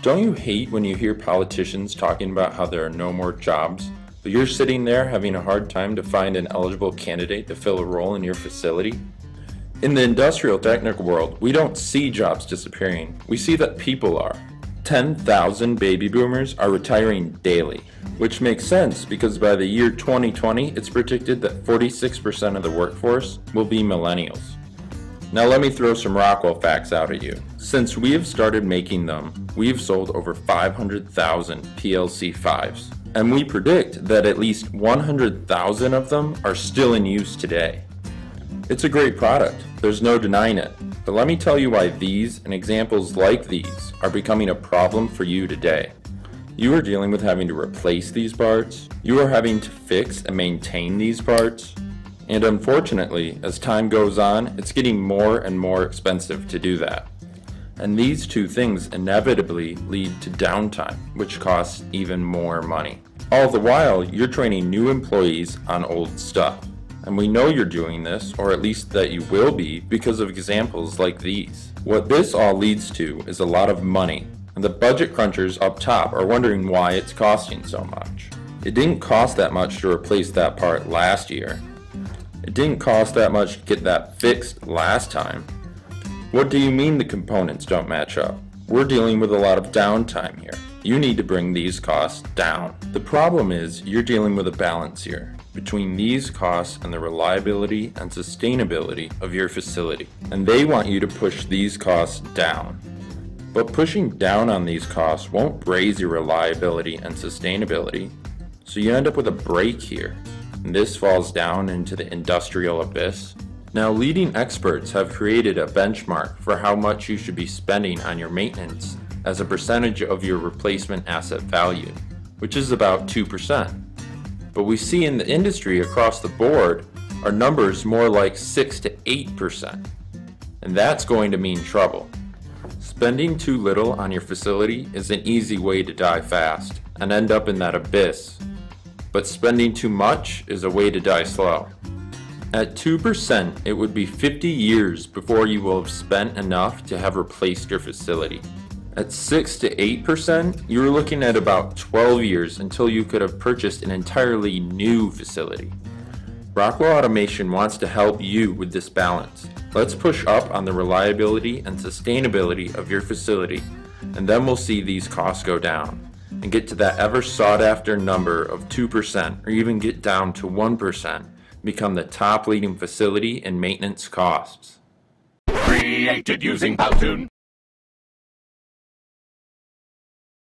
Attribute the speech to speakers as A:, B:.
A: Don't you hate when you hear politicians talking about how there are no more jobs, but you're sitting there having a hard time to find an eligible candidate to fill a role in your facility? In the industrial technical world, we don't see jobs disappearing. We see that people are. 10,000 baby boomers are retiring daily, which makes sense because by the year 2020, it's predicted that 46% of the workforce will be millennials. Now let me throw some Rockwell facts out at you. Since we have started making them, we've sold over 500,000 PLC-5s, and we predict that at least 100,000 of them are still in use today. It's a great product, there's no denying it, but let me tell you why these and examples like these are becoming a problem for you today. You are dealing with having to replace these parts, you are having to fix and maintain these parts, and unfortunately, as time goes on, it's getting more and more expensive to do that. And these two things inevitably lead to downtime, which costs even more money. All the while, you're training new employees on old stuff. And we know you're doing this, or at least that you will be, because of examples like these. What this all leads to is a lot of money, and the budget crunchers up top are wondering why it's costing so much. It didn't cost that much to replace that part last year. It didn't cost that much to get that fixed last time. What do you mean the components don't match up? We're dealing with a lot of downtime here. You need to bring these costs down. The problem is you're dealing with a balance here between these costs and the reliability and sustainability of your facility. And they want you to push these costs down. But pushing down on these costs won't raise your reliability and sustainability. So you end up with a break here. And this falls down into the industrial abyss. Now, leading experts have created a benchmark for how much you should be spending on your maintenance as a percentage of your replacement asset value, which is about 2%. But we see in the industry across the board are numbers more like 6 to 8%. And that's going to mean trouble. Spending too little on your facility is an easy way to die fast and end up in that abyss. But spending too much is a way to die slow. At 2%, it would be 50 years before you will have spent enough to have replaced your facility. At 6 to 8%, you're looking at about 12 years until you could have purchased an entirely new facility. Rockwell Automation wants to help you with this balance. Let's push up on the reliability and sustainability of your facility, and then we'll see these costs go down and get to that ever sought after number of 2%, or even get down to 1%, and become the top leading facility in maintenance costs.
B: Created using Powtoon.